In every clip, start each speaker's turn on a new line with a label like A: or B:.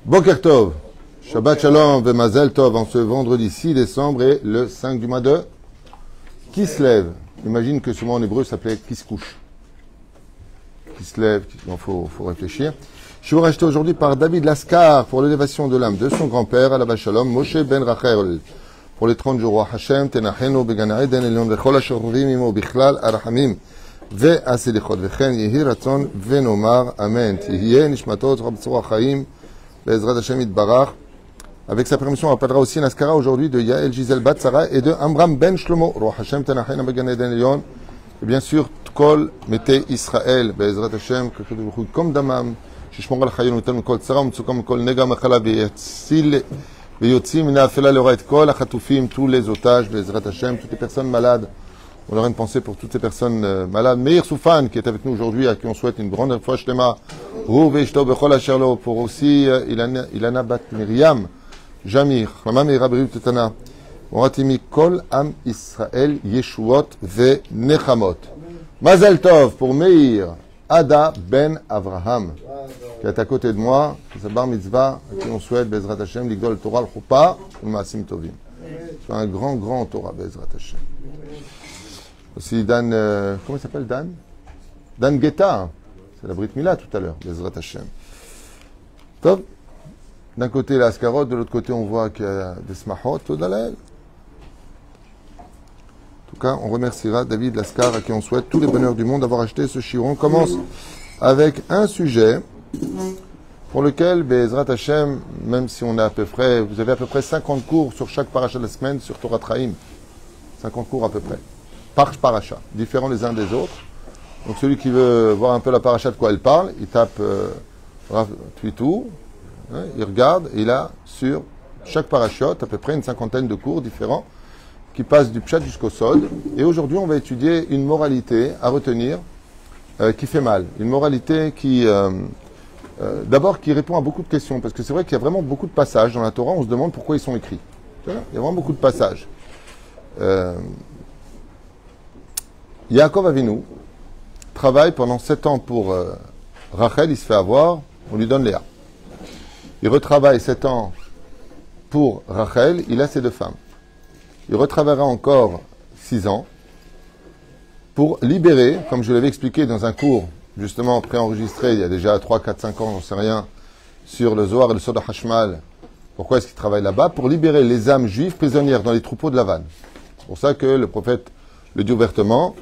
A: Boker Tov, Shabbat Shalom ve Mazel Tov en ce vendredi 6 décembre et le 5 du mois de qui se lève. Imagine que ce mot en hébreu s'appelait qui se couche. Qui se lève, il faut réfléchir. Je suis racheté aujourd'hui par David Lascar pour l'élévation de l'âme de son grand-père, Alav Shalom, Moshe Ben Rachel. Pour les 30 jours, Hashem, Tenachenu, Began Eden, Elion, Vechol Ashorovim, Imo, Bichlal, Arachamim, Ve Aselichot, Vechen, Yehi Ratzon, Venomar, Amen. Tihye, Nishmatot, Rabtsura Chaim, Bezrat Hashem Itbarach. Avec sa permission, on rappellera aussi Naskara aujourd'hui de Yael Gisèle Bat Sarah et de Amram Ben Shlomo, Roi Hashem, Tenachenu, Began Eden, Elion. Et bien sûr, Tkol, Mete Israël, Bezrat Hashem, comme Damam, שישמור על חיינו איתנו מכל צרה ומצוקה מכל נגע מחלה ויוצאים מן האפלה לאורה את כל החטופים, tous les otages, בעזרת השם, toutes les personnes malades. On aurait une pensée pour toutes ces personnes malades. Meir Soufan, qui est avec nous aujourd'hui, à qui on souhaite une grande fois shlema. Rouv et Shto Bechol Asherlo, pour aussi Ilana Bat Miriam, Jamir, Rama Meira Beriut Tetana. On ratimi Kol Am Israël, Yeshuot ve Nechamot. Mazel Tov pour Meir Ada Ben Avraham, qui est à côté de moi, c'est sa bar mitzvah, à qui on souhaite Bezrat Hashem, l'Igdol Torah, l'Chuppah, le Maasim Tovim. C'est un grand Torah, Bezrat Hashem. Aussi Dan, comment il s'appelle Dan? Dan Geta, c'est la Brit Mila tout à l'heure, Bezrat Hashem. Top. D'un côté la Askarot, de l'autre côté on voit qu'il y a des Smachot, Todalel. En tout cas, on remerciera David Lascar à qui on souhaite tous les bonheurs du monde d'avoir acheté ce chiron. On commence avec un sujet pour lequel, Bezrat Hashem, même si on a à peu près, vous avez à peu près 50 cours sur chaque paracha de la semaine sur Torah Traim. 50 cours à peu près. Par paracha, différents les uns des autres. Donc celui qui veut voir un peu la paracha de quoi elle parle, il tape Twitou, hein, il regarde, et il a sur chaque parachote à peu près une cinquantaine de cours différents qui passe du Pshat jusqu'au Sod. Et aujourd'hui, on va étudier une moralité à retenir qui fait mal. Une moralité qui, d'abord, qui répond à beaucoup de questions. Parce que c'est vrai qu'il y a vraiment beaucoup de passages dans la Torah, on se demande pourquoi ils sont écrits. Il y a vraiment beaucoup de passages. Yaakov Avinu travaille pendant 7 ans pour Rachel, il se fait avoir, on lui donne Léa. Il retravaille 7 ans pour Rachel, il a ses 2 femmes. Il retravaillera encore 6 ans pour libérer, comme je l'avais expliqué dans un cours justement préenregistré il y a déjà 3, 4, 5 ans, j'en sais rien, sur le Zohar et le Soda Hashmal. Pourquoi est-ce qu'il travaille là-bas? Pour libérer les âmes juives prisonnières dans les troupeaux de Lavan. C'est pour ça que le prophète le dit ouvertement,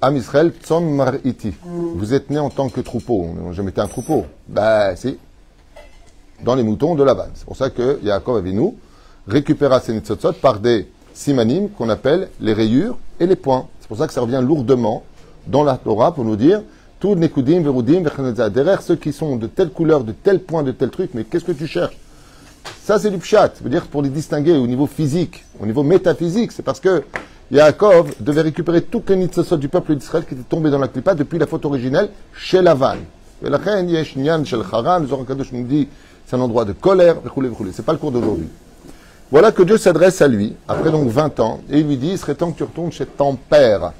A: Am Israël Tzom Mar'iti. Vous êtes nés en tant que troupeau. On n'a jamais été un troupeau. Ben, si. Dans les moutons de Lavan. C'est pour ça que Yaakov Avinu récupéra ses nitzotzot par des simanim qu'on appelle les rayures et les points. C'est pour ça que ça revient lourdement dans la Torah pour nous dire tout nekudim, verudim, vechanetza. Derrière ceux qui sont de telle couleur, de tel point, de tel truc, mais qu'est-ce que tu cherches? Ça, c'est du pshat. Ça veut dire pour les distinguer au niveau physique, au niveau métaphysique. C'est parce que Yaakov devait récupérer toutes les nitzotzot du peuple d'Israël qui étaient tombés dans la clipa depuis la faute originelle chez Lavan. Et la reine yesh nyan shel Haran, le Zohar Kadosh nous dit c'est un endroit de colère, c'est pas le cours d'aujourd'hui. Voilà que Dieu s'adresse à lui, après donc 20 ans, et il lui dit, il serait temps que tu retournes chez ton père.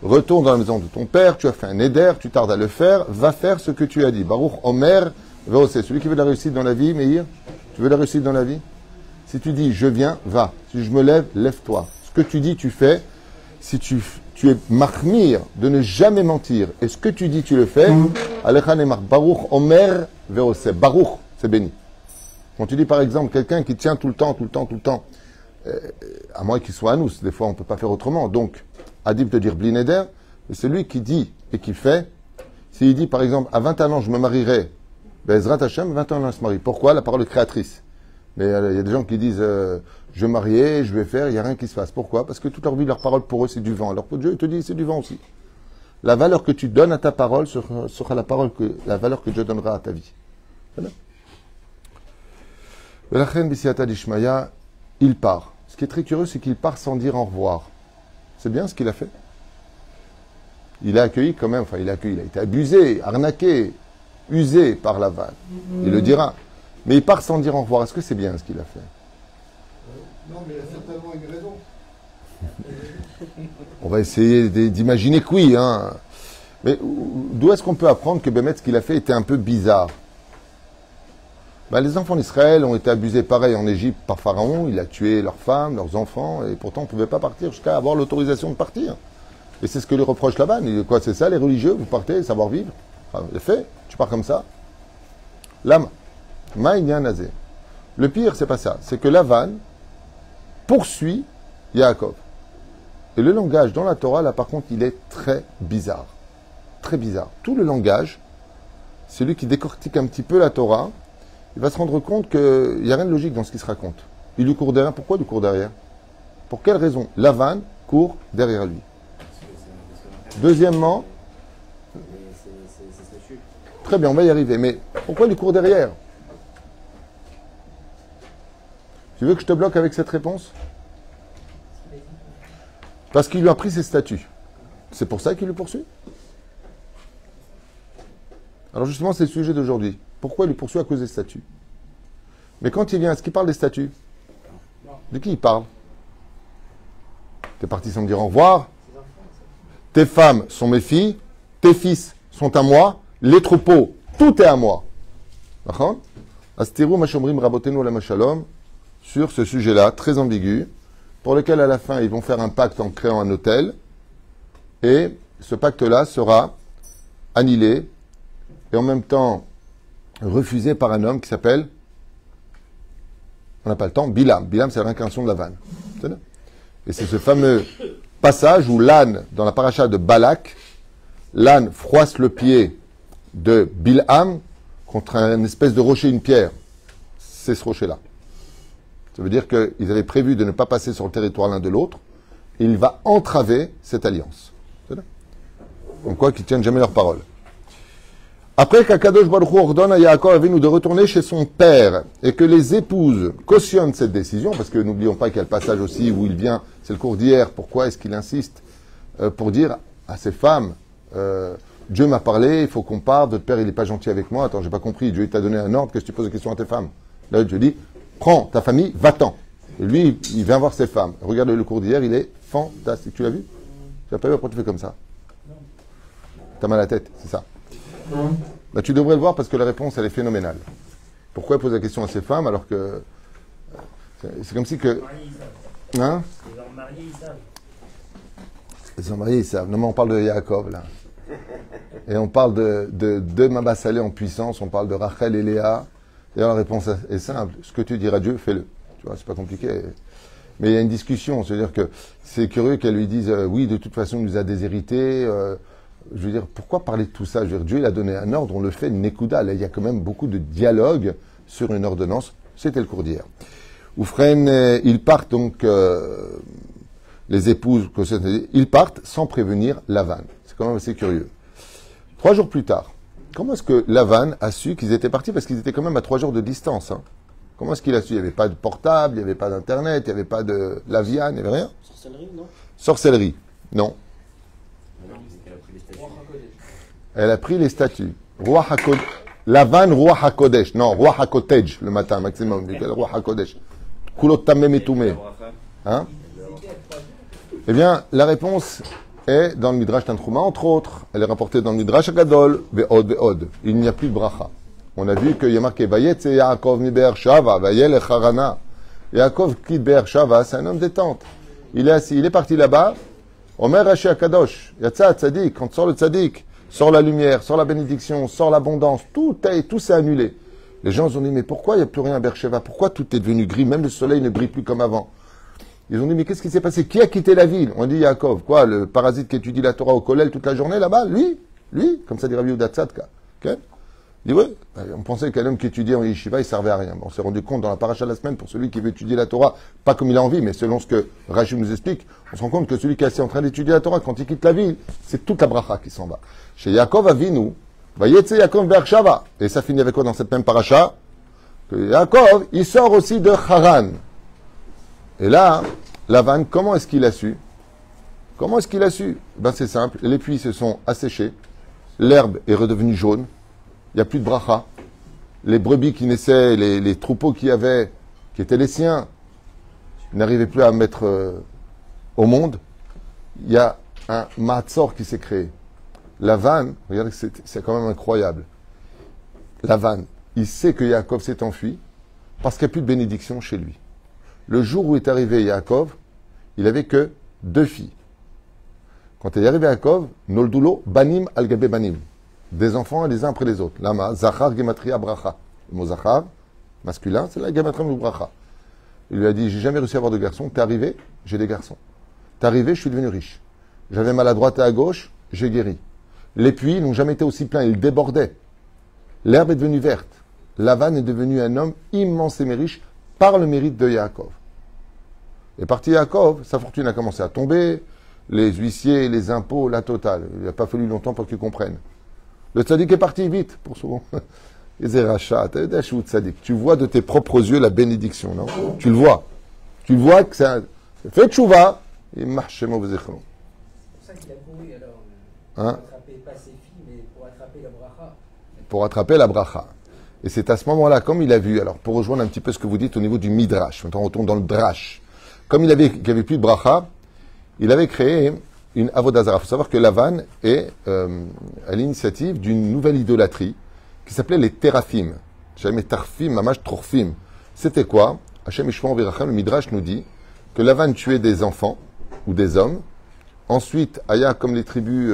A: Retourne dans la maison de ton père, tu as fait un éder, tu tardes à le faire, va faire ce que tu as dit. Baruch Omer, Veosé. Celui qui veut la réussite dans la vie, Meir, tu veux la réussite dans la vie? Si tu dis, je viens, va. Si je me lève, lève-toi. Ce que tu dis, tu fais. Si tu es mahmir de ne jamais mentir, et ce que tu dis, tu le fais, Alechan Emar, Baruch Omer, Veosé. Baruch, c'est béni. Quand tu dis par exemple quelqu'un qui tient tout le temps, à moins qu'il soit à nous, des fois on ne peut pas faire autrement. Donc, Adib te dire Blineder, mais c'est lui qui dit et qui fait. S'il dit par exemple, à 21 ans je me marierai, Bezrat Hashem, 21 ans il se marie. Pourquoi? La parole est créatrice. Mais il y a des gens qui disent, je vais marier, je vais faire, il n'y a rien qui se passe. Pourquoi? Parce que toute leur vie, leur parole pour eux c'est du vent. Alors pour Dieu, il te dit c'est du vent aussi. La valeur que tu donnes à ta parole sera la valeur que Dieu donnera à ta vie. Voilà. Il part. Ce qui est très curieux, c'est qu'il part sans dire au revoir. C'est bien ce qu'il a fait. Il a accueilli quand même, enfin il a été abusé, arnaqué, usé par Lavan. Il le dira. Mais il part sans dire au revoir. Est-ce que c'est bien ce qu'il a fait?
B: Non, mais il a certainement une raison.
A: On va essayer d'imaginer que oui. Hein. Mais d'où est-ce qu'on peut apprendre que Bémet, ce qu'il a fait était un peu bizarre? Ben, les enfants d'Israël ont été abusés pareil en Égypte par Pharaon. Il a tué leurs femmes, leurs enfants, et pourtant on ne pouvait pas partir jusqu'à avoir l'autorisation de partir. Et c'est ce que lui reproche Laban. Il dit quoi, c'est ça les religieux, vous partez, savoir vivre. Enfin, le fait, tu pars comme ça. Lama, Maïnia Nazé. Le pire, c'est pas ça. C'est que Laban poursuit Yaakov. Et le langage dans la Torah, là par contre, il est très bizarre. Très bizarre. Tout le langage, celui qui décortique un petit peu la Torah, il va se rendre compte qu'il n'y a rien de logique dans ce qui se raconte. Il lui court derrière. Pourquoi il lui court derrière? Pour quelle raison? Lavan court derrière lui. Deuxièmement, très bien, on va y arriver, mais pourquoi il lui court derrière? Tu veux que je te bloque avec cette réponse? Parce qu'il lui a pris ses statuts. C'est pour ça qu'il le poursuit? Alors justement, c'est le sujet d'aujourd'hui. Pourquoi il le poursuit? À cause des statuts. Mais quand il vient, est-ce qu'il parle des statuts? De qui il parle? T'es parti sans me dire au revoir. Tes femmes sont mes filles. Tes fils sont à moi. Les troupeaux, tout est à moi. D'accord? Astirou mashomrim rabotenu la mashalom. Sur ce sujet-là, très ambigu, pour lequel à la fin, ils vont faire un pacte en créant un hôtel. Et ce pacte-là sera annulé et en même temps refusé par un homme qui s'appelle, on n'a pas le temps, Bilam. Bilam, c'est la réincarnation de Lavan. Et c'est ce fameux passage où l'âne, dans la paracha de Balak, l'âne froisse le pied de Bilham contre une espèce de rocher, une pierre. C'est ce rocher-là. Ça veut dire qu'ils avaient prévu de ne pas passer sur le territoire l'un de l'autre. Et il va entraver cette alliance. Comme quoi, qu'ils ne tiennent jamais leur parole. Après qu'Akadosh Baruch Hu ordonne à Yaakov Avinu de retourner chez son père et que les épouses cautionnent cette décision, parce que n'oublions pas qu'il y a le passage aussi où il vient, c'est le cours d'hier, pourquoi est-ce qu'il insiste pour dire à ses femmes, Dieu m'a parlé, il faut qu'on parte, votre père il n'est pas gentil avec moi, attends, j'ai pas compris, Dieu t'a donné un ordre, qu'est-ce que tu poses la question à tes femmes? Là, Dieu dit, prends ta famille, va-t'en. Et lui, il vient voir ses femmes. Regarde le cours d'hier, il est fantastique. Tu l'as vu? Tu n'as pas vu pourquoi tu fais comme ça? T'as mal à la tête, c'est ça. Bah, tu devrais le voir parce que la réponse, elle est phénoménale. Pourquoi il pose la question à ses femmes alors que... C'est comme si que... Hein?
C: Les hommes mariés, ils savent.
A: Les hommes mariés, ils savent. Non, mais on parle de Yaakov, là. Et on parle de deux Maba Salé en puissance, on parle de Rachel et Léa. Et alors la réponse est simple. Ce que tu diras à Dieu, fais-le. Tu vois, c'est pas compliqué. Mais il y a une discussion. C'est-à-dire que c'est curieux qu'elle lui dise oui, de toute façon, il nous a déshérités. Je veux dire, pourquoi parler de tout ça? Je veux dire, Dieu, il a donné un ordre, on le fait, Nekuda. Là, il y a quand même beaucoup de dialogue sur une ordonnance. C'était le cours d'hier. Oufren, ils partent donc, les épouses, ils partent sans prévenir Lavan. C'est quand même assez curieux. 3 jours plus tard, comment est-ce que Lavan a su qu'ils étaient partis? Parce qu'ils étaient quand même à 3 jours de distance. Hein. Comment est-ce qu'il a su? Il n'y avait pas de portable, il n'y avait pas d'internet, il n'y avait pas de Lavian, il n'y avait rien.
C: Sorcellerie, non?
A: Sorcellerie, non. Elle a pris les statues. Roi HaKodesh. Lavan, Roi HaKodesh. Non, Roi HaKotej, le matin, maximum. Roi HaKodesh. Kulot Tamem et Toumé. Hein? Eh bien, la réponse est dans le Midrash Tantruma, entre autres. Elle est rapportée dans le Midrash Agadol, Ve'od, Ve'od. Il n'y a plus de bracha. On a vu qu'il y a marqué Vayetze Yaakov mi Be'er Shava, Vayel Harana. Yaakov quitte Be'er Shava, c'est un homme détente. Il est assis, il est parti là-bas. Omer Rashi Akadosh, Yatsa Tzadik, quand sort le Tzadik, sort la lumière, sort la bénédiction, sort l'abondance, tout s'est annulé. Les gens ont dit, mais pourquoi il n'y a plus rien à Beersheva? Pourquoi tout est devenu gris? Même le soleil ne brille plus comme avant. Ils ont dit, mais qu'est-ce qui s'est passé? Qui a quitté la ville? On dit Yaakov. Quoi, le parasite qui étudie la Torah au Kollel toute la journée là-bas? Lui, comme ça dit Rabbi Yehuda Tzadka. Okay? Il dit, oui, on pensait qu'un homme qui étudiait en yeshiva, il servait à rien. Bon, on s'est rendu compte dans la paracha de la semaine, pour celui qui veut étudier la Torah, pas comme il a envie, mais selon ce que Rachid nous explique, on se rend compte que celui qui est assis en train d'étudier la Torah, quand il quitte la ville, c'est toute la bracha qui s'en va. Chez Yaakov Avinu, Vayetze Yaakov Be'er-Shava. Et ça finit avec quoi dans cette même paracha? Que Yaakov, il sort aussi de Haran. Et là, Lavan, comment est-ce qu'il a su? Comment est-ce qu'il a su? Ben c'est simple, les puits se sont asséchés, l'herbe est redevenue jaune, il n'y a plus de bracha. Les brebis qui naissaient, les troupeaux qu'il y avait, qui étaient les siens, n'arrivaient plus à mettre au monde. Il y a un matzor qui s'est créé. La vanne, regardez, c'est quand même incroyable. La vanne, il sait que Yaakov s'est enfui parce qu'il n'y a plus de bénédiction chez lui. Le jour où est arrivé Yaakov, il n'avait que 2 filles. Quand il est arrivé Yaakov, Noldulo, Banim al-Gabe Banim. Des enfants les uns après les autres. Lama, Zachar, Gematria, Bracha. Le mot Zachar, masculin, c'est la Gematria ou Bracha. Il lui a dit, j'ai jamais réussi à avoir de garçons. T'es arrivé, j'ai des garçons. T'es arrivé, je suis devenu riche. J'avais mal à droite et à gauche, j'ai guéri. Les puits n'ont jamais été aussi pleins, ils débordaient. L'herbe est devenue verte. Lavan est devenu un homme immensément riche par le mérite de Yaakov. Et parti Yaakov, sa fortune a commencé à tomber, les huissiers, les impôts, la totale. Il n'a pas fallu longtemps pour qu'ils comprennent. Le tzaddik est parti vite, pour souvent. Tu vois de tes propres yeux la bénédiction, non? Tu le vois. Tu le vois que ça fait tchouva, et marche chez mauvais échelon.
C: C'est pour ça qu'il a couru alors.
A: Hein?
C: Pour attraper pas ses filles, mais pour attraper la bracha.
A: Pour attraper la bracha. Et c'est à ce moment-là, comme il a vu, alors pour rejoindre un petit peu ce que vous dites au niveau du midrash, maintenant on retourne dans le drash. Comme il n'y avait plus de bracha, il avait créé une avodazara. Il faut savoir que Lavan est à l'initiative d'une nouvelle idolâtrie qui s'appelait les Teraphim. Jamais Tarfim, Mamash Trorfim. C'était quoi? Hachem Ishmael Virachem, le midrash nous dit que Lavan tuait des enfants ou des hommes. Ensuite, Aya, comme les tribus,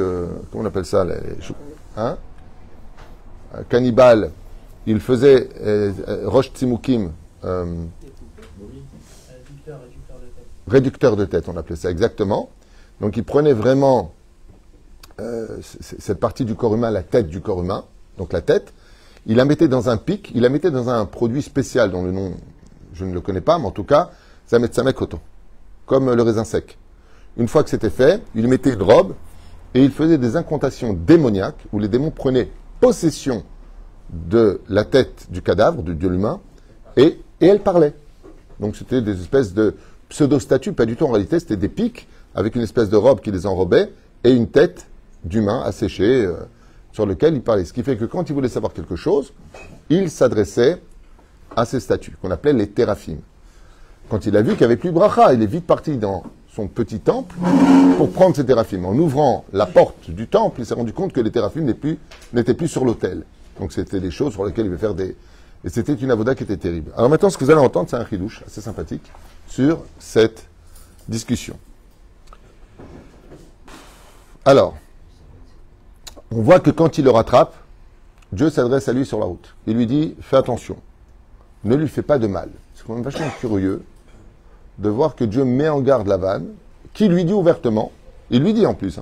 A: comment on appelle ça, hein? Cannibales, il faisait Rosh Tsimukim, réducteur de tête, on appelait ça exactement. Donc il prenait vraiment cette partie du corps humain, la tête du corps humain, donc la tête, il la mettait dans un pic, il la mettait dans un produit spécial dont le nom, je ne le connais pas, mais en tout cas, Zametsamekoto, comme le raisin sec. Une fois que c'était fait, il mettait une robe et il faisait des incantations démoniaques où les démons prenaient possession de la tête du cadavre, de l'humain, et elle parlait. Donc c'était des espèces de pseudo-statues, pas du tout en réalité, c'était des pics avec une espèce de robe qui les enrobait et une tête d'humain asséchée sur lequel il parlait. Ce qui fait que quand il voulait savoir quelque chose, il s'adressait à ces statues qu'on appelait les Teraphim. Quand il a vu qu'il n'y avait plus de bracha, il est vite parti dans son petit temple pour prendre ces Teraphim. En ouvrant la porte du temple, il s'est rendu compte que les Teraphim n'étaient plus sur l'autel. Donc c'était des choses sur lesquelles il veut faire des... Et c'était une avoda qui était terrible. Alors maintenant, ce que vous allez entendre, c'est un chidouche assez sympathique sur cette discussion. Alors, on voit que quand il le rattrape, Dieu s'adresse à lui sur la route. Il lui dit, fais attention, ne lui fais pas de mal. C'est quand même vachement curieux de voir que Dieu met en garde Lavan, qui lui dit ouvertement, il lui dit en plus,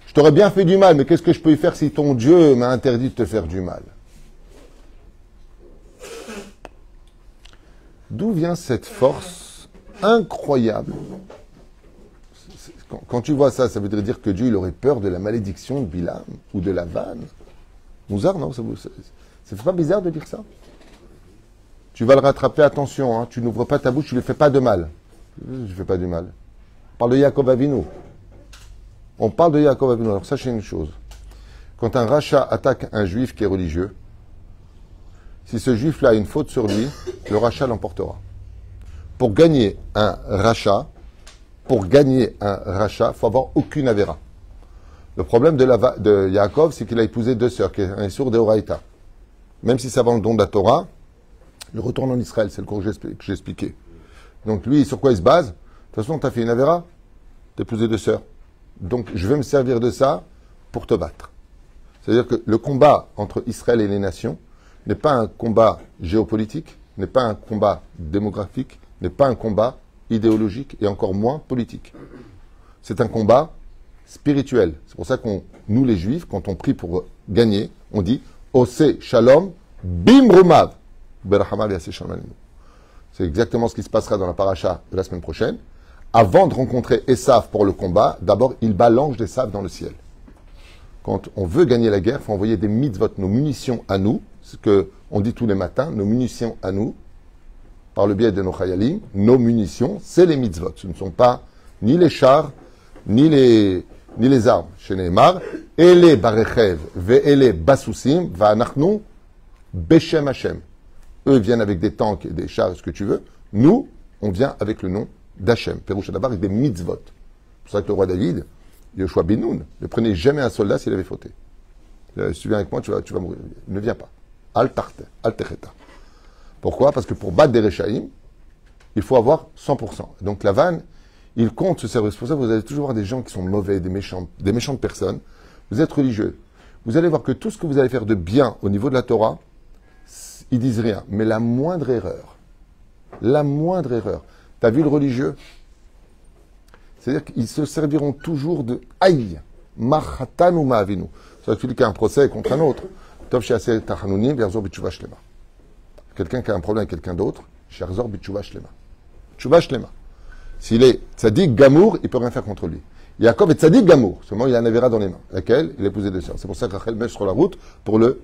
A: je t'aurais bien fait du mal, mais qu'est-ce que je peux y faire si ton Dieu m'a interdit de te faire du mal? D'où vient cette force incroyable? Quand tu vois ça, ça voudrait dire que Dieu il aurait peur de la malédiction de Bilam ou de Lavan. Mouzard, non? C'est pas bizarre de dire ça? Tu vas le rattraper, attention, tu n'ouvres pas ta bouche, tu ne lui fais pas de mal. Je ne fais pas du mal. On parle de Yaakov Avinu. On parle de Yaakov Avinu. Alors sachez une chose. Quand un rachat attaque un juif qui est religieux, si ce juif-là a une faute sur lui, le rachat l'emportera. Pour gagner un rachat, il faut avoir aucune avéra. Le problème de Yaakov, c'est qu'il a épousé 2 sœurs, qui est un sourd d'Eoraïta. Même si ça va le don de la Torah, il retourne en Israël, c'est le cours que j'ai expliqué. Donc lui, sur quoi il se base? De toute façon, tu as fait une avéra, tu as épousé 2 sœurs. Donc je vais me servir de ça pour te battre. C'est-à-dire que le combat entre Israël et les nations n'est pas un combat géopolitique, n'est pas un combat démographique, n'est pas un combat idéologique et encore moins politique. C'est un combat spirituel. C'est pour ça nous les Juifs, quand on prie pour gagner, on dit Ose Shalom Bim Rumav. C'est exactement ce qui se passera dans la paracha de la semaine prochaine. Avant de rencontrer Esav pour le combat, d'abord il bat l'ange d'Esav dans le ciel. Quand on veut gagner la guerre, il faut envoyer des mitzvot, nos munitions à nous, ce qu'on dit tous les matins, nos munitions à nous, par le biais de nos chayalim, nos munitions, c'est les mitzvot. Ce ne sont pas ni les chars, ni les armes. Chez Neymar, Ele barechev, ve'ele basusim, va'anachnu, beshem Hashem. Eux viennent avec des tanks et des chars, ce que tu veux. Nous, on vient avec le nom d'Hachem. Pérouche d'abord avec des mitzvot. C'est pour ça que le roi David, Yoshua Benoun, ne prenait jamais un soldat s'il avait fauté. Si tu viens avec moi, tu vas mourir. Ne viens pas. al techeta. Pourquoi? Parce que pour battre des Rechaïm, il faut avoir 100%. Donc Lavan, il compte se servir. C'est pour ça que vous allez toujours voir des gens qui sont mauvais, des méchantes personnes. Vous êtes religieux. Vous allez voir que tout ce que vous allez faire de bien au niveau de la Torah, ils disent rien. Mais la moindre erreur, t'as vu le religieux? C'est-à-dire qu'ils se serviront toujours de aïe, machatan ou ma'avinu. Ça veut dire qu'il y a un procès contre un autre. Tov she'aseh tachanunim, verzor b'tshuva shlema. Quelqu'un qui a un problème avec quelqu'un d'autre, she'arzor b'tshuva shlema. Tshuva shlema. S'il est tzaddik gamour, il ne peut rien faire contre lui. Yaakov est tzaddik gamour. Seulement, il a un avéra dans les mains, laquelle il a épousé des sœurs. C'est pour ça que Rachel met sur la route pour le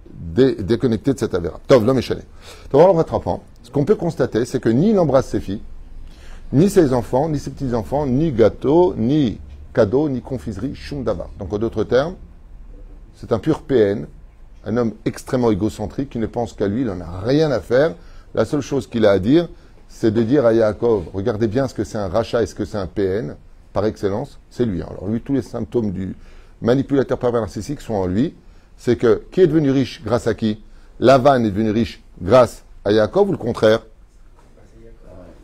A: déconnecter de cet avéra. Tov, l'homme est chané. Tov, en le rattrapant, ce qu'on peut constater, c'est que ni il embrasse ses filles, ni ses enfants, ni ses petits-enfants, ni gâteau, ni cadeau, ni confiserie, shum davar. Donc, en d'autres termes, c'est un pur PN, un homme extrêmement égocentrique qui ne pense qu'à lui, il n'en a rien à faire. La seule chose qu'il a à dire, c'est de dire à Yaakov, regardez bien ce que c'est un rachat et ce que c'est un PN, par excellence, c'est lui. Alors lui, tous les symptômes du manipulateur pervers narcissique sont en lui. C'est que, qui est devenu riche grâce à qui? Lavan est devenu riche grâce à Yaakov ou le contraire?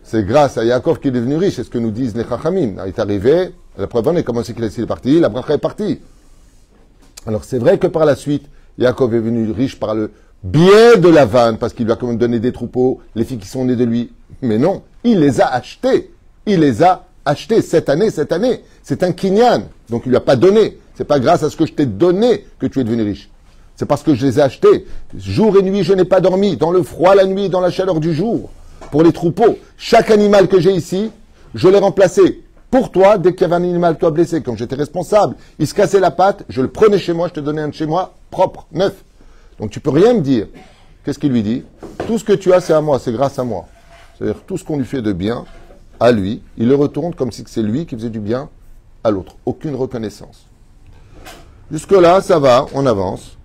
A: C'est grâce à Yaakov qu'il est devenu riche, c'est ce que nous disent les Chachamim. Il est arrivé, la preuve en est, comment c'est qu'il est parti? La bracha est partie. Alors c'est vrai que par la suite, Yaakov est devenu riche par le biais de Lavan, parce qu'il lui a quand même donné des troupeaux, les filles qui sont nées de lui. Mais non, il les a achetés. Il les a achetés cette année. C'est un kinyan. Donc il lui a pas donné. C'est pas grâce à ce que je t'ai donné que tu es devenu riche. C'est parce que je les ai achetés. Jour et nuit, je n'ai pas dormi. Dans le froid la nuit, dans la chaleur du jour. Pour les troupeaux. Chaque animal que j'ai ici, je l'ai remplacé. Pour toi, dès qu'il y avait un animal, toi blessé, comme j'étais responsable, il se cassait la patte, je le prenais chez moi, je te donnais un de chez moi, propre, neuf. Donc tu peux rien me dire. Qu'est-ce qu'il lui dit? Tout ce que tu as, c'est à moi, c'est grâce à moi. C'est-à-dire tout ce qu'on lui fait de bien à lui, il le retourne comme si c'est lui qui faisait du bien à l'autre. Aucune reconnaissance. Jusque-là, ça va, on avance.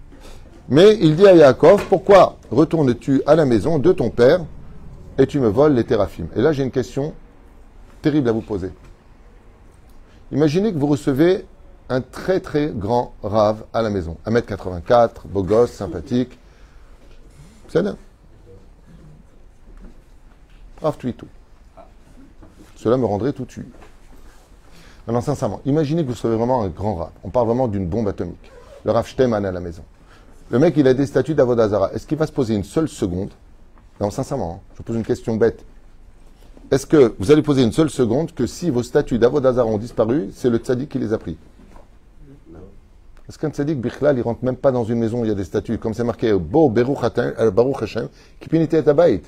A: Mais il dit à Yaakov, pourquoi retournes-tu à la maison de ton père et tu me voles les téraphimes? Et là, j'ai une question terrible à vous poser. Imaginez que vous recevez un très très grand rave à la maison. 1m84, beau gosse, sympathique. C'est là. Rav tout. Cela me rendrait tout tué. Maintenant, sincèrement, imaginez que vous recevez vraiment un grand rave. On parle vraiment d'une bombe atomique. Le Rav Shteman à la maison. Le mec, il a des statuts d'Avodazara. Est-ce qu'il va se poser une seule seconde? Non, sincèrement, je vous pose une question bête. Est-ce que vous allez poser une seule seconde que si vos statuts d'Avodazara ont disparu, c'est le tzaddik qui les a pris? Est-ce qu'un tzaddik, Bichlal, il rentre même pas dans une maison où il y a des statues? Comme c'est marqué, Bo Beruch Hashem, Kipinité Etabait.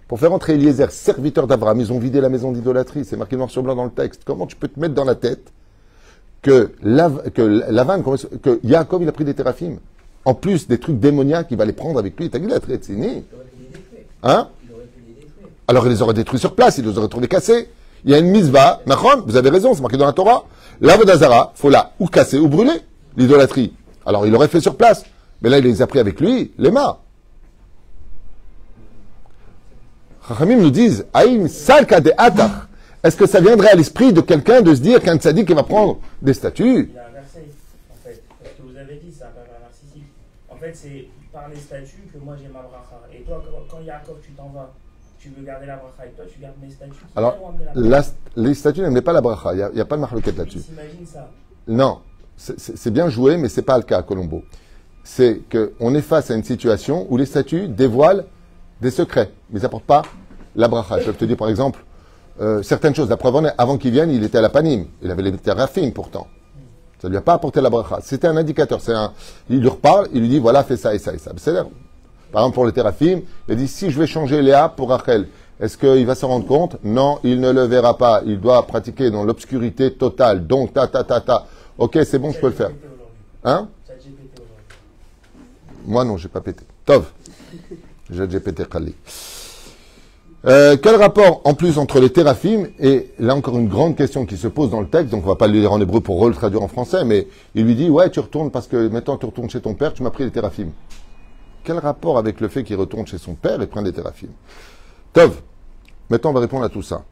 A: Pour faire entrer Eliezer, serviteur d'Abraham, ils ont vidé la maison d'idolâtrie. C'est marqué noir sur blanc dans le texte. Comment tu peux te mettre dans la tête que Yaakov, il a pris des téraphimes? En plus des trucs démoniaques, il va les prendre avec lui. T'as vu la traite, c'est né? Hein? Alors il les aurait détruits sur place, il les aurait trouvés cassés. Il y a une misva, Nachon, vous avez raison, c'est marqué dans la Torah. L'Avodazara, faut la ou casser ou brûler, l'idolâtrie. Alors il l'aurait fait sur place. Mais là, il les a pris avec lui, les mains. Chachamim nous disent, Aïm salka de atach. Est-ce que ça viendrait à l'esprit de quelqu'un de se dire qu'un tzaddik va prendre des statues?
D: Il y a un verset, en fait. Parce que vous avez dit, c'est un pervers narcissique. En fait, c'est par les statues que moi j'ai ma bracha. Et toi, quand Yaakov, tu t'en vas, tu veux garder la bracha, et toi, tu gardes mes statues.
A: Alors, les statues n'aimaient pas la bracha. Il n'y a pas de marloquette là-dessus.
D: T'imagines ça?
A: Non. C'est bien joué, mais c'est pas le cas à Colombo. C'est qu'on est face à une situation où les statues dévoilent des secrets, mais ils n'apportent pas la bracha. Je vais te dire par exemple certaines choses. La preuve en est, avant qu'il vienne, il était à la panim. Il avait les téraphimes pourtant. Ça ne lui a pas apporté la bracha. C'était un indicateur. Il lui reparle, il lui dit voilà, fais ça et ça et ça. C'est là. Par exemple, pour les téraphimes, il dit si je vais changer Léa pour Rachel, est-ce qu'il va se rendre compte? Non, il ne le verra pas. Il doit pratiquer dans l'obscurité totale. Donc, Ok, c'est bon, je peux le faire. Hein? Moi, non, j'ai pas pété. Tov. J'ai pété Khali. Quel rapport, en plus, entre les téraphimes et, là encore, une grande question qui se pose dans le texte, donc on va pas le lire en hébreu pour le traduire en français, mais il lui dit, ouais, tu retournes parce que, maintenant, tu retournes chez ton père, tu m'as pris les téraphimes. Quel rapport avec le fait qu'il retourne chez son père et prenne les téraphimes? Tov. Maintenant, on va répondre à tout ça.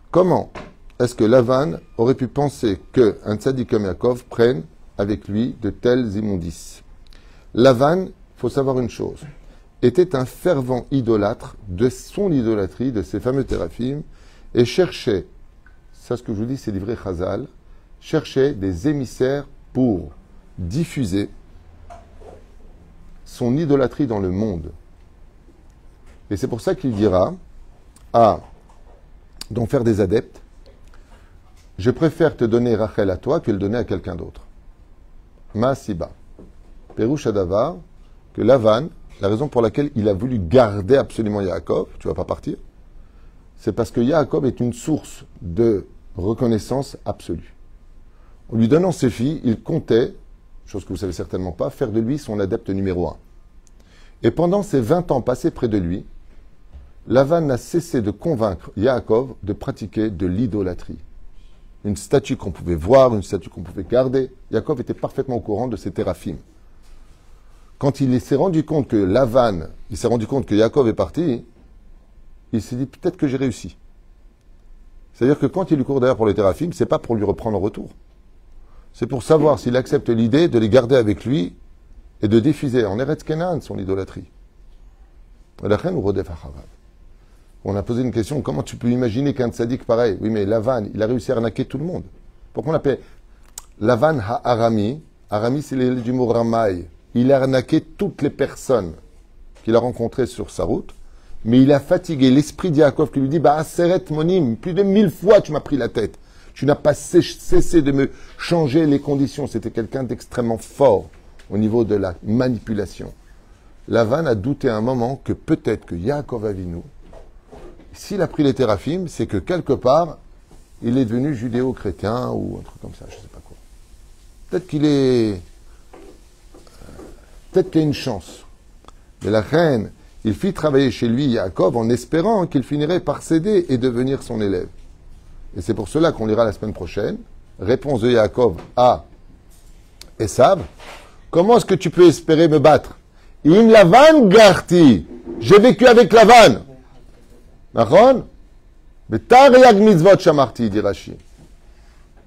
A: Comment est-ce que Lavan aurait pu penser qu'un tzaddik comme Yaakov prenne avec lui de tels immondices? Lavan, il faut savoir une chose. était un fervent idolâtre de son idolâtrie, de ces fameux téraphim, et cherchait, ça ce que je vous dis c'est livré Chazal, cherchait des émissaires pour diffuser son idolâtrie dans le monde. Et c'est pour ça qu'il dira d'en faire des adeptes, je préfère te donner Rachel à toi que le donner à quelqu'un d'autre. Ma'asiba. Perouche Adavar, que Lavan, la raison pour laquelle il a voulu garder absolument Yaakov, tu ne vas pas partir, c'est parce que Yaakov est une source de reconnaissance absolue. En lui donnant ses filles, il comptait, chose que vous ne savez certainement pas, faire de lui son adepte numéro 1. Et pendant ces 20 ans passés près de lui, Lavan n'a cessé de convaincre Yaakov de pratiquer de l'idolâtrie. Une statue qu'on pouvait voir, une statue qu'on pouvait garder. Yaakov était parfaitement au courant de ces téraphim. Quand il s'est rendu compte que Lavan, il s'est rendu compte que Yaakov est parti, il s'est dit peut-être que j'ai réussi. C'est-à-dire que quand il lui court derrière pour les téraphim, c'est pas pour lui reprendre en retour. C'est pour savoir s'il accepte l'idée de les garder avec lui et de diffuser en Eretz Kenan son idolâtrie. On a posé une question, comment tu peux imaginer qu'un tzaddik pareil? Oui, mais Lavan, il a réussi à arnaquer tout le monde. Pourquoi on l'appelle Lavan ha-Arami? Arami, c'est du mot Ramaï. Il a arnaqué toutes les personnes qu'il a rencontrées sur sa route, mais il a fatigué l'esprit d'Yaakov qui lui dit, Aseret Monim, plus de 1000 fois tu m'as pris la tête. Tu n'as pas cessé de me changer les conditions. C'était quelqu'un d'extrêmement fort au niveau de la manipulation. Lavan a douté un moment que peut-être que Yaakov Avinu, s'il a pris les téraphim, c'est que quelque part, il est devenu judéo-chrétien ou un truc comme ça, je ne sais pas quoi. Peut-être qu'il est... Peut-être qu'il y a une chance. Mais la reine, il fit travailler chez lui Yaakov en espérant qu'il finirait par céder et devenir son élève. Et c'est pour cela qu'on lira la semaine prochaine. Réponse de Yaakov à Esav. Comment est-ce que tu peux espérer me battre? In Lavan garti. J'ai vécu avec Lavan. Nachon? Betariag mitzvot shamarti, dit Rashi.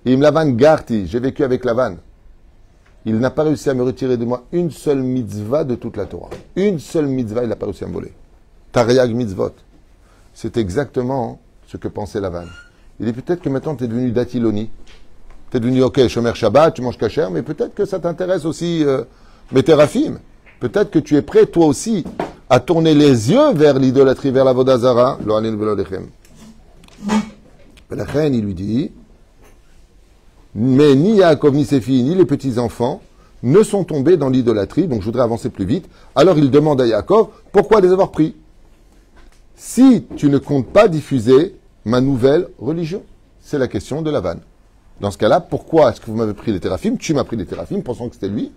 A: Im Lavan garti. J'ai vécu avec Lavan. Il n'a pas réussi à me retirer de moi une seule mitzvah de toute la Torah. Une seule mitzvah, il n'a pas réussi à me voler. Tariag mitzvot. C'est exactement ce que pensait Lavan. Il dit peut-être que maintenant tu es devenu datiloni. Tu es devenu, ok, Shomer Shabbat, tu manges kasher, mais peut-être que ça t'intéresse aussi mes téraphim. Peut-être que tu es prêt, toi aussi, à tourner les yeux vers l'idolâtrie, vers la vodazara. Lo alin velo lechem. La reine, il lui dit, mais ni Yaakov, ni ses filles, ni les petits-enfants ne sont tombés dans l'idolâtrie, donc je voudrais avancer plus vite. Alors il demande à Yaakov, pourquoi les avoir pris? Si tu ne comptes pas diffuser ma nouvelle religion, c'est la question de Lavan. Dans ce cas-là, pourquoi est-ce que vous m'avez pris les téraphim? Tu m'as pris les téraphim, pensant que c'était lui.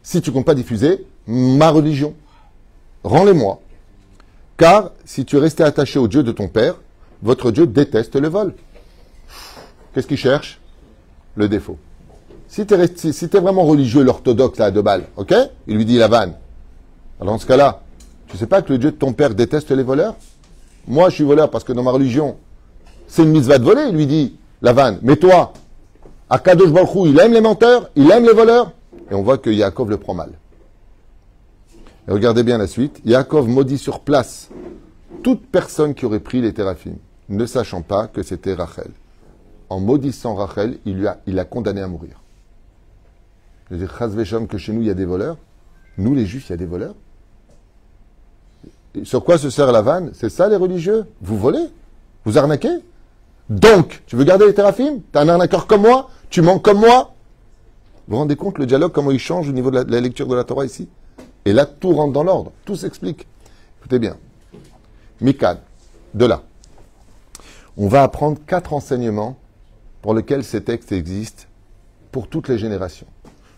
A: Si tu ne comptes pas diffuser ma religion, rends-les-moi. Car si tu es resté attaché au Dieu de ton père, votre Dieu déteste le vol. Qu'est-ce qu'il cherche? Le défaut. Si tu es vraiment religieux, l'orthodoxe là, à 2 balles, ok? Il lui dit Lavan. Alors dans ce cas-là, tu sais pas que le Dieu de ton père déteste les voleurs? Moi, je suis voleur parce que dans ma religion, c'est une mitzvah de voler, il lui dit Lavan. Mais toi, Akadosh Baruch Hu, il aime les menteurs, il aime les voleurs. Et on voit que Yaakov le prend mal. Et regardez bien la suite. Yaakov maudit sur place toute personne qui aurait pris les téraphim, ne sachant pas que c'était Rachel. En maudissant Rachel, il a condamné à mourir. Je veux dire, Chaz v'Shalom, que chez nous, il y a des voleurs. Nous, les Juifs, il y a des voleurs. Et sur quoi se sert Lavan? C'est ça, les religieux? Vous volez? Vous arnaquez? Donc, tu veux garder les téraphim? T'es un arnaqueur comme moi? Tu mens comme moi? Vous vous rendez compte le dialogue, comment il change au niveau de la lecture de la Torah ici? Et là, tout rentre dans l'ordre. Tout s'explique. Écoutez bien. Mikad, de là. On va apprendre 4 enseignements pour lesquels ces textes existent pour toutes les générations.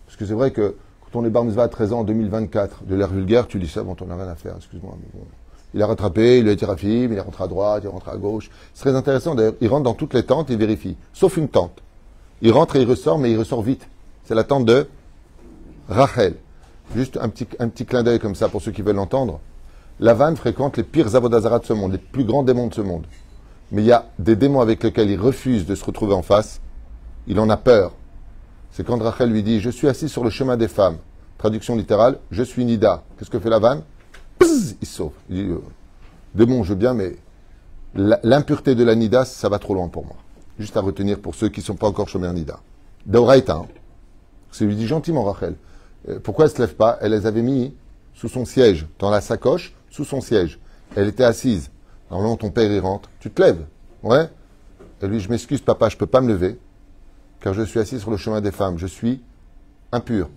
A: Parce que c'est vrai que quand on est bar mitzvah à 13 ans en 2024, de l'ère vulgaire, tu dis ça, bon, t'en as rien à faire, excuse-moi. Mais bon. Il a rattrapé, il a été rafim, il est rentré à droite, il est rentré à gauche. C'est très intéressant, d'ailleurs, il rentre dans toutes les tentes et il vérifie. Sauf une tente. Il rentre et il ressort, mais il ressort vite. C'est la tente de Rachel. Juste un petit clin d'œil comme ça pour ceux qui veulent l'entendre. Lavan fréquente les pires avodazara de ce monde, les plus grands démons de ce monde. Mais il y a des démons avec lesquels il refuse de se retrouver en face. Il en a peur. C'est quand Rachel lui dit « Je suis assis sur le chemin des femmes. Traduction littérale, je suis Nida. Qu'est-ce que fait Lavan? Pzz, il se sauve. Il dit, démon, je veux bien, mais l'impureté de la Nida, ça va trop loin pour moi. Juste à retenir pour ceux qui ne sont pas encore Shomer Nida. Daoraïta, hein. C'est lui dit gentiment, Rachel. Pourquoi elle ne se lève pas? Elle les avait mis sous son siège, dans la sacoche, sous son siège. Elle était assise. Normalement, ton père, il rentre. Tu te lèves. Ouais. Et lui, je m'excuse, papa, je ne peux pas me lever, car je suis assis sur le chemin des femmes. Je suis impur.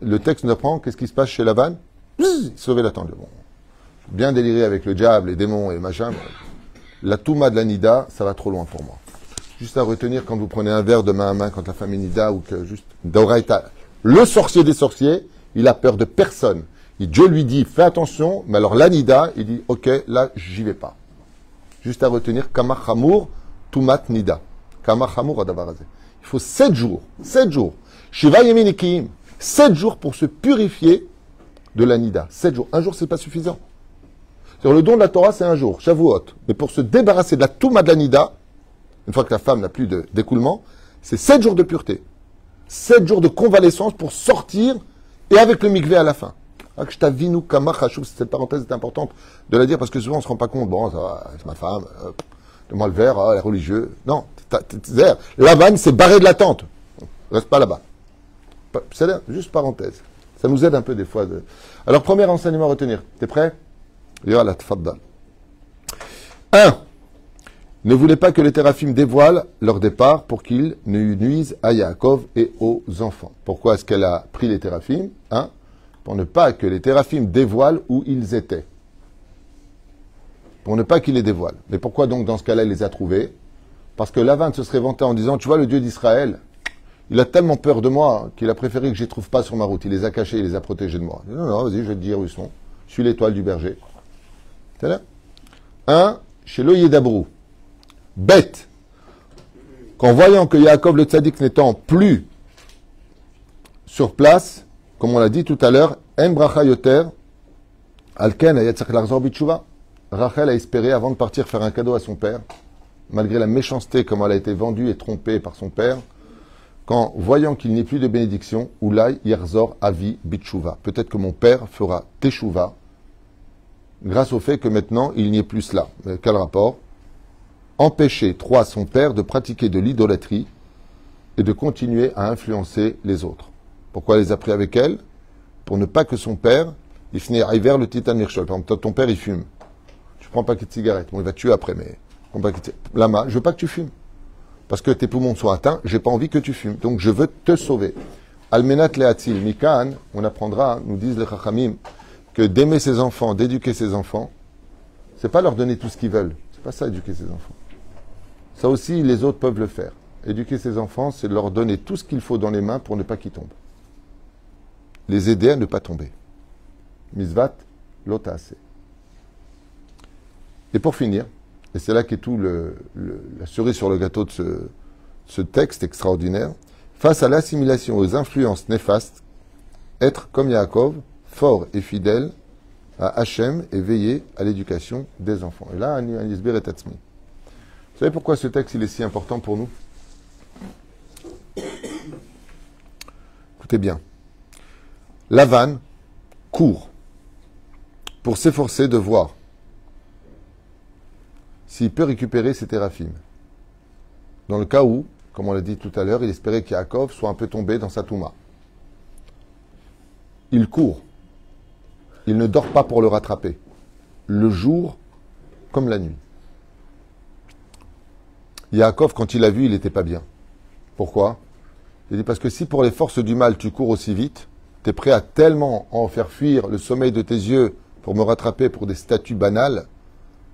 A: Le texte nous apprend, qu'est-ce qui se passe chez Lavan? Sauver la tente. Bon. Bien déliré avec le diable, les démons et machin. La touma de la Nida, ça va trop loin pour moi. Juste à retenir quand vous prenez un verre de main à main quand la femme est Nida ou que juste Daoraïta. Le sorcier des sorciers, il a peur de personne. Et Dieu lui dit, fais attention, mais alors la Nida, il dit, ok, là, j'y vais pas. Juste à retenir, Kamar Hamour, Tumat Nida. Kamar Hamour Adavarazé. Il faut 7 jours. 7 jours. Shiva Yeminikim. 7 jours pour se purifier de la Nida. 7 jours. Un jour, c'est pas suffisant. C'est-à-dire, le don de la Torah, c'est un jour, Shavuot. Mais pour se débarrasser de la Touma de la Nida, une fois que la femme n'a plus d'écoulement, c'est 7 jours de pureté. 7 jours de convalescence pour sortir et avec le mikvé à la fin. Cette parenthèse est importante de la dire parce que souvent on ne se rend pas compte. Bon, ça va, c'est ma femme, donne-moi le verre, elle est religieuse. Non, Lavan s'est barré de la tente. Reste pas là-bas. C'est juste parenthèse. Ça nous aide un peu des fois. Alors, premier enseignement à retenir. T'es prêt? Yalla, tfaddal. 1. Ne voulez pas que les téraphim dévoilent leur départ pour qu'ils ne nuisent à Yaakov et aux enfants. Pourquoi est-ce qu'elle a pris les téraphim? 1. Pour ne pas que les téraphim dévoilent où ils étaient. Pour ne pas qu'ils les dévoilent. Mais pourquoi donc dans ce cas-là, elle les a trouvés? Parce que Lavan se serait vanté en disant, tu vois, le Dieu d'Israël, il a tellement peur de moi qu'il a préféré que je les trouve pas sur ma route. Il les a cachés, il les a protégés de moi. Non, non, vas-y, je vais te dire où ils sont. Je suis l'étoile du berger. C'est là. 1. Chez le Yedabrou. Bête. Qu'en voyant que Yaakov le tzaddik n'étant plus sur place, comme on l'a dit tout à l'heure, En bracha yoter, alken ayatzach larzor bitshuva. Rachel a espéré, avant de partir, faire un cadeau à son père, malgré la méchanceté, comme elle a été vendue et trompée par son père, qu'en voyant qu'il n'y ait plus de bénédiction, Oulai yerzor avi bitshuva. Peut-être que mon père fera teshuva, grâce au fait que maintenant, il n'y ait plus cela. Mais quel rapport? Empêcher, 3, son père de pratiquer de l'idolâtrie et de continuer à influencer les autres. Pourquoi elle les a pris avec elle? Pour ne pas que son père, il finisse à hiver le titan mirchol. Par exemple, ton père, il fume. Tu prends un paquet de cigarettes. Bon, il va te tuer après, mais Lama, je veux pas que tu fumes. Parce que tes poumons sont atteints, j'ai pas envie que tu fumes. Donc, je veux te sauver. Almenat leatil mikan, on apprendra, nous disent les chachamim, que d'aimer ses enfants, d'éduquer ses enfants, c'est pas leur donner tout ce qu'ils veulent. C'est pas ça, éduquer ses enfants. Ça aussi, les autres peuvent le faire. Éduquer ses enfants, c'est leur donner tout ce qu'il faut dans les mains pour ne pas qu'ils tombent. Les aider à ne pas tomber. Misvat, lotase. Et pour finir, et c'est là qu'est tout la cerise sur le gâteau de ce texte extraordinaire, face à l'assimilation aux influences néfastes, être comme Yaakov, fort et fidèle à Hachem et veiller à l'éducation des enfants. Et là, Anisber et Tatsmi. Vous savez pourquoi ce texte il est si important pour nous? Écoutez bien. Lavan court pour s'efforcer de voir s'il peut récupérer ses téraphim. Dans le cas où, comme on l'a dit tout à l'heure, il espérait qu'Yaakov soit un peu tombé dans sa touma. Il court. Il ne dort pas pour le rattraper. Le jour comme la nuit. Yaakov, quand il l'a vu, il n'était pas bien. Pourquoi? Il dit parce que si pour les forces du mal tu cours aussi vite, tu es prêt à tellement en faire fuir le sommeil de tes yeux pour me rattraper pour des statues banales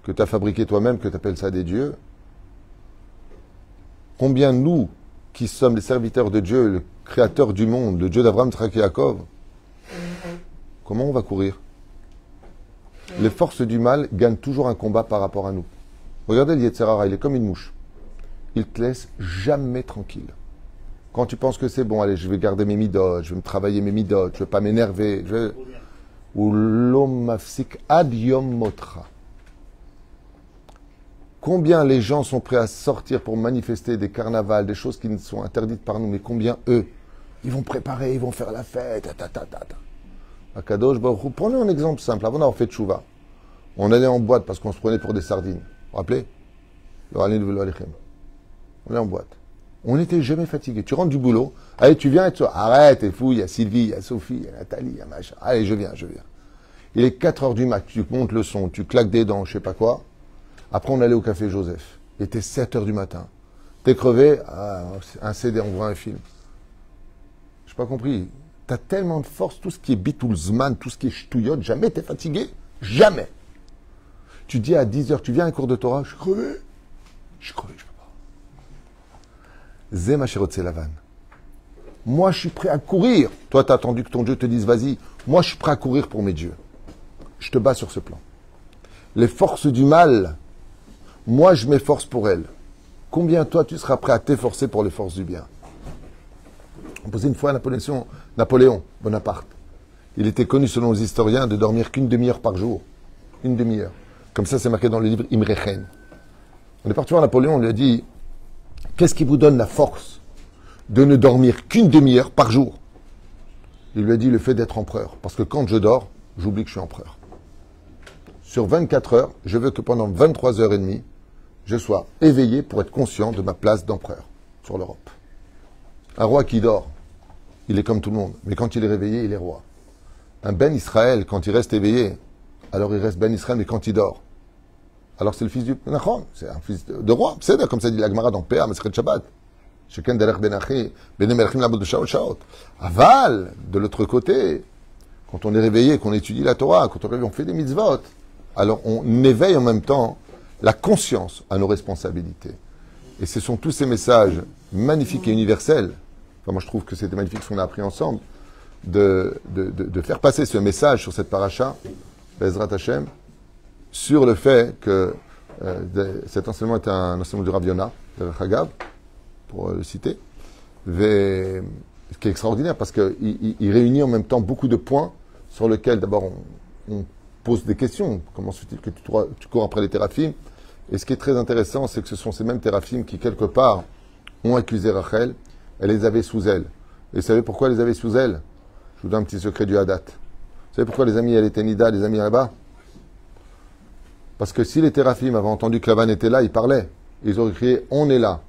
A: que tu as fabriquées toi-même, que tu appelles ça des dieux. Combien nous, qui sommes les serviteurs de Dieu, le créateur du monde, le Dieu d'Abraham, Yitzhak et Yaakov, comment on va courir? Les forces du mal gagnent toujours un combat par rapport à nous. Regardez le Yetzer Hara, il est comme une mouche. Il te laisse jamais tranquille. Quand tu penses que c'est bon, allez, je vais garder mes midotes, je vais me travailler mes midotes, je ne vais pas m'énerver. Ou l'homme mafsik ad yom motra. Combien les gens sont prêts à sortir pour manifester des carnavals, des choses qui ne sont interdites par nous, mais combien eux, Ils vont préparer, ils vont faire la fête. Akadosh Baruch Hu, prenez un exemple simple. Avant d'avoir fait tchouva, on allait en boîte parce qu'on se prenait pour des sardines. Vous vous rappelez? On allait en boîte. On n'était jamais fatigué. Tu rentres du boulot, allez, tu viens et tu arrête, t'es fou, il y a Sylvie, il y a Sophie, il y a Nathalie, il y a machin. Allez, je viens. Il est 4 heures du mat, tu montes le son, tu claques des dents, je sais pas quoi. Après, on allait au café Joseph. Il était 7 heures du matin. T'es crevé, un CD, on voit un film. Je n'ai pas compris. T'as tellement de force, tout ce qui est bitoulzman, tout ce qui est ch'touillot, jamais t'es fatigué. Jamais. Tu dis à 10 heures, tu viens à un cours de Torah, je suis crevé, je peux pas. Zé ma chérote, c'est la vanne. Moi, je suis prêt à courir. Toi, t'as attendu que ton Dieu te dise, vas-y. Moi, je suis prêt à courir pour mes dieux. Je te bats sur ce plan. Les forces du mal, moi, je m'efforce pour elles. Combien, toi, tu seras prêt à t'efforcer pour les forces du bien? On posait une fois à Napoléon Bonaparte. Il était connu, selon les historiens, de dormir qu'une demi-heure par jour. Une demi-heure. Comme ça, c'est marqué dans le livre Imrechen. On est parti voir Napoléon, on lui a dit, qu'est-ce qui vous donne la force de ne dormir qu'une demi-heure par jour? Il lui a dit, le fait d'être empereur. Parce que quand je dors, j'oublie que je suis empereur. Sur 24 heures, je veux que pendant 23h30, je sois éveillé pour être conscient de ma place d'empereur sur l'Europe. Un roi qui dort, il est comme tout le monde. Mais quand il est réveillé, il est roi. Un Ben Israël, quand il reste éveillé, alors il reste Ben Israël, mais quand il dort, alors c'est le fils du Nachon, c'est un fils de roi. C'est comme ça dit la Gemara dans Péa, Masechet Shabbat. Chacun derech benachi, benem elchim labod de shaot shaot. Aval, de l'autre côté, quand on est réveillé, qu'on étudie la Torah, quand on fait des mitzvot, alors on éveille en même temps la conscience à nos responsabilités. Et ce sont tous ces messages magnifiques et universels. Enfin, moi, je trouve que c'était magnifique ce qu'on a appris ensemble, de faire passer ce message sur cette paracha, Bezrat Hashem, sur le fait que cet enseignement est un enseignement du Rav Yonah, de Chagav, pour le citer, ce qui est extraordinaire parce qu'il réunit en même temps beaucoup de points sur lesquels d'abord on pose des questions. Comment se fait-il que tu cours après les téraphim? Et ce qui est très intéressant, c'est que ce sont ces mêmes téraphim qui, quelque part, ont accusé Rachel. Elle les avait sous elle. Et vous savez pourquoi elle les avait sous elle? Je vous donne un petit secret du Hadat. Vous savez pourquoi les amis, elle était Nida, les amis là-bas? Parce que si les téraphim avaient entendu que Lavan était là, ils parlaient. Ils auraient crié, on est là.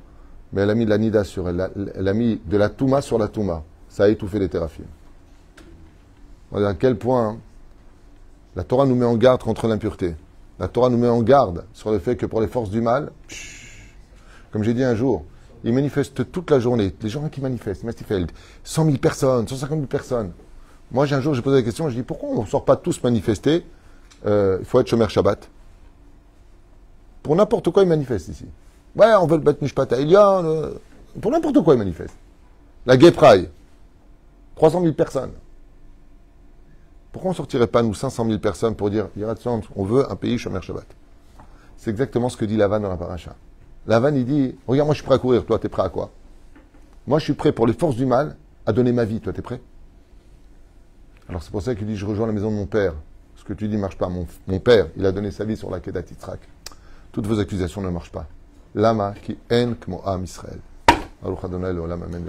A: Mais elle a mis de la Nida sur elle. Elle a mis de la Touma sur la Touma. Ça a étouffé les téraphim. On va dire à quel point la Torah nous met en garde contre l'impureté. La Torah nous met en garde sur le fait que pour les forces du mal, comme j'ai dit un jour, ils manifestent toute la journée. Les gens qui manifestent, 100 000 personnes, 150 000 personnes. Moi, un jour, j'ai posé la question, je dis, pourquoi on ne sort pas tous manifester? Il faut être Shomer Shabbat. Pour n'importe quoi, ils manifestent ici. Ouais, on veut le Bet Mishpat Elion. Pour n'importe quoi, ils manifestent. La Gay Pride, 300 000 personnes. Pourquoi on ne sortirait pas, nous, 500 000 personnes pour dire, on veut un pays Shomer Shabbat? C'est exactement ce que dit Lavan dans la paracha. Lavan, il dit, regarde, moi je suis prêt à courir, toi, t'es prêt à quoi? Moi, je suis prêt pour les forces du mal à donner ma vie, toi, t'es prêt? Alors c'est pour ça qu'il dit, je rejoins la maison de mon père. Ce que tu dis ne marche pas. Mon père, il a donné sa vie sur la Kedat Yitzhak. Toutes vos accusations ne marchent pas. Lama ki en kmo am Israël. Baruch Adonai le'olam amen.